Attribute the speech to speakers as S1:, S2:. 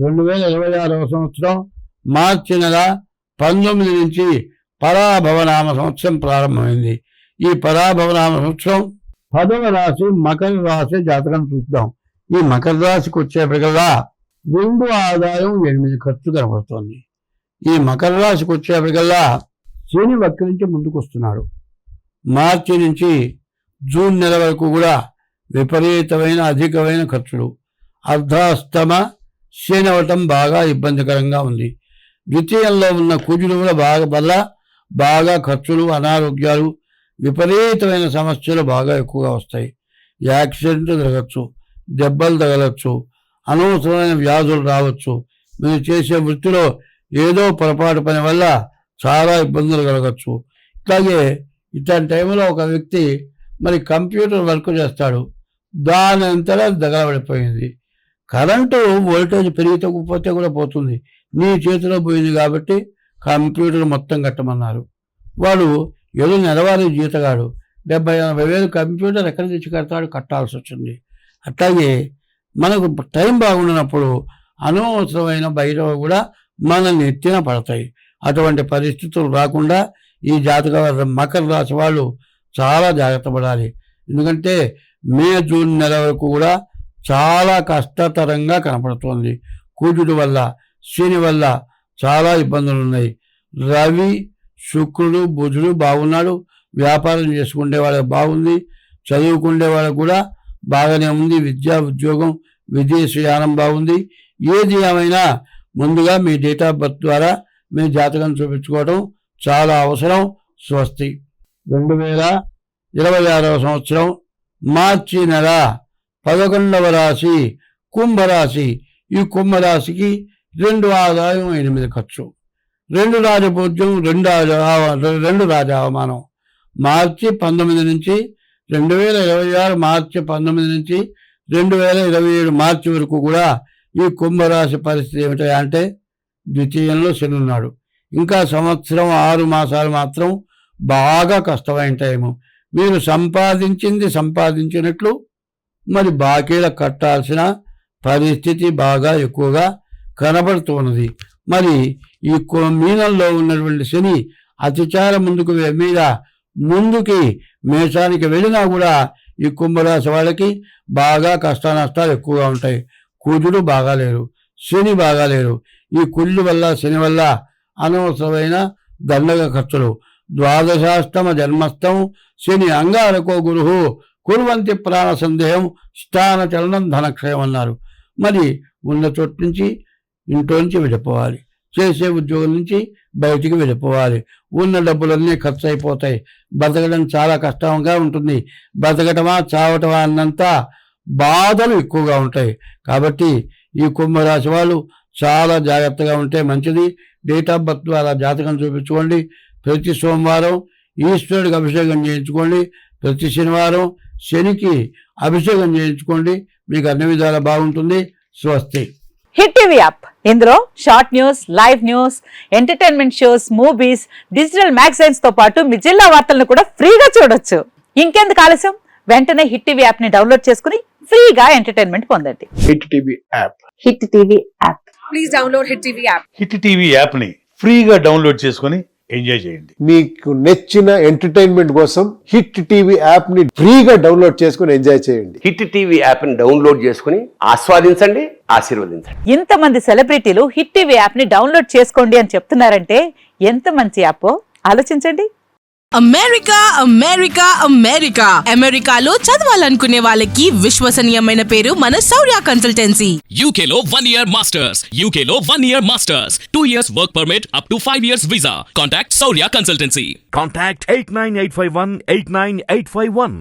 S1: 2026వ సంవత్సరం మార్చి నెల 19 నుంచి పరాభవనామ సంవత్సరం ప్రారంభమైంది. ఈ పరాభవనామ సంవత్సరం 10వ రాశి మకర రాశి జాతకం చూద్దాం. ఈ మకర రాశికి వచ్చేప్పటికల్లా 2 ఆదాయం 8 ఖర్చు కనబడుతోంది. ఈ మకర రాశికి వచ్చేప్పటికల్లా శని వక్రించి ముందుకు వస్తున్నాడు. మార్చి నుంచి జూన్ నెల వరకు కూడా విపరీతమైన అధికమైన ఖర్చులు. అర్ధాష్టమ శని అవటం బాగా ఇబ్బందికరంగా ఉంది. ద్వితీయంలో ఉన్న కుజులు కూడా బాగా ఖర్చులు, అనారోగ్యాలు, విపరీతమైన సమస్యలు బాగా ఎక్కువగా వస్తాయి. యాక్సిడెంట్ జరగచ్చు, దెబ్బలు తగలచ్చు, అనవసరమైన వ్యాధులు రావచ్చు. మీరు చేసే వృత్తిలో ఏదో పొరపాటు పని వల్ల చాలా ఇబ్బందులు కలగచ్చు. ఇట్లాగే ఇట్లాంటి టైంలో ఒక వ్యక్తి మరి కంప్యూటర్ వర్క్ చేస్తాడు, దాని అంతటా దగలబడిపోయింది. కరెంటు వోల్టేజ్ పెరిగిపోతే కూడా పోతుంది, నీ చేతిలో పోయింది కాబట్టి కంప్యూటర్ మొత్తం కట్టమన్నారు. వాడు ఏదో నెలవారీ జీతగాడు 70-80 వేలు కంప్యూటర్ ఎక్కడ తెచ్చి కట్టాల్సి వచ్చింది. అట్లాగే మనకు టైం బాగుండినప్పుడు అనవసరమైన బయట కూడా మన నెత్తిన పడతాయి. అటువంటి పరిస్థితులు రాకుండా ఈ జాతక మకర రాశి వాళ్ళు చాలా జాగ్రత్త పడాలి. ఎందుకంటే మే జూన్ నెల వరకు కూడా చాలా కష్టతరంగా కనపడుతోంది. కుజుడు వల్ల, శని వల్ల చాలా ఇబ్బందులు ఉన్నాయి. రవి, శుక్రుడు, బుధుడు బాగున్నాడు. వ్యాపారం చేసుకునే వాళ్ళకి బాగుంది, చదువుకునే వాళ్ళకు కూడా బాగానే ఉంది. విద్యా, ఉద్యోగం, విదేశయానం బాగుంది. ఏది ఏమైనా ముందుగా మీ డేట్ ఆఫ్ బర్త్ ద్వారా మీ జాతకం చూపించుకోవడం చాలా అవసరం. స్వస్తి. 2026వ సంవత్సరం మార్చి నెల 11వ రాశి కుంభరాశి. ఈ కుంభరాశికి 2 ఆదాయం 8 ఖర్చు, 2 రాజపూజ్యం, 2 రాజావమానం. మార్చి 19 నుంచి 2026 మార్చి 19 నుంచి 2027 మార్చి వరకు కూడా ఈ కుంభరాశి పరిస్థితి ఏమిటంటే ద్వితీయంలో శని ఉన్నాడు. ఇంకా సంవత్సరం 6 మాసాలు మాత్రం బాగా కష్టమైన టైము. మీరు సంపాదించినట్లు మరి బాకీలు కట్టాల్సిన పరిస్థితి బాగా ఎక్కువగా కనబడుతున్నది. మరి ఈ మీనంలో ఉన్నటువంటి శని అతిచార ముందుకి మేషానికి వెళ్ళినా కూడా ఈ కుంభరాశి వాళ్ళకి బాగా కష్ట నష్టాలు ఎక్కువగా ఉంటాయి. కుజుడు బాగాలేరు, శని బాగాలేరు. ఈ కుళ్ళు వల్ల, శని వల్ల అనవసరమైన దండగ ఖర్చులు. ద్వాదశాష్టమ జన్మస్థం శని అంగారకో గురువు కుర్వంతి ప్రాణ సందేహం స్థాన చలనం ధనక్షయం అన్నారు. మరి ఉన్న చోటు నుంచి ఇంట్లోంచి వెళ్ళిపోవాలి, చేసే ఉద్యోగం నుంచి బయటికి వెళ్ళిపోవాలి. ఉన్న డబ్బులన్నీ ఖర్చు అయిపోతాయి. బతకడం చాలా కష్టంగా ఉంటుంది. బతకటమా చావటమా అన్నంత బాధలు ఎక్కువగా ఉంటాయి. కాబట్టి ఈ కుంభరాశి వాళ్ళు చాలా జాగ్రత్తగా ఉంటే మంచిది. డేట్ ఆఫ్ బర్త్ ద్వారా జాతకం చూపించుకోండి. ప్రతి సోమవారం ఈశ్వరుడికి అభిషేకం చేయించుకోండి. ప్రతి శనివారం శనికి అభిషేకం చేయించుకోండి. మీకు అన్ని విధాలా బాగుంటుంది. స్వస్తి.
S2: హిట్ టీవీ యాప్, ఇందులో short news, live news, entertainment shows, movies, digital magazines తో పాటు మీ జిల్లా వార్తలను కూడా ఫ్రీగా చూడొచ్చు. ఇంకెందుకు ఆలస్యం, వెంటనే హిట్ టీవీ యాప్ ని డౌన్లోడ్ చేసుకుని ఫ్రీగా ఎంటర్టైన్మెంట్ పొందండి.
S3: Hit TV app.
S2: Hit TV app.
S4: Please download hit TV app.
S5: Hit TV app ని ఫ్రీగా డౌన్లోడ్ చేసుకుని ఎంజాయ్ చేయండి.
S3: మీకు నచ్చిన ఎంటర్టైన్మెంట్ కోసం హిట్ టీవీ యాప్ ని ఫ్రీగా డౌన్లోడ్ చేసుకుని ఎంజాయ్ చేయండి.
S6: హిట్ టీవీ యాప్ ని డౌన్లోడ్ చేసుకుని ఆస్వాదించండి, ఆశీర్వదించండి.
S2: ఇంతమంది సెలబ్రిటీలు హిట్ టీవీ యాప్ ని డౌన్లోడ్ చేసుకోండి అని చెప్తున్నారంటే ఎంత మంచి యాప్ ఆలోచించండి.
S7: అమెరికా అమెరికా అమెరికా అమెరికాలో చదవాలనుకునే వాళ్ళకి విశ్వసనీయమైన పేరు మన శౌర్య కన్సల్టెన్సీ.
S8: UK లో 1 year masters, UK లో 1 year masters, 2 years work permit up to 5 years visa. Contact Saurya Consultancy.
S9: Contact 89851 89851.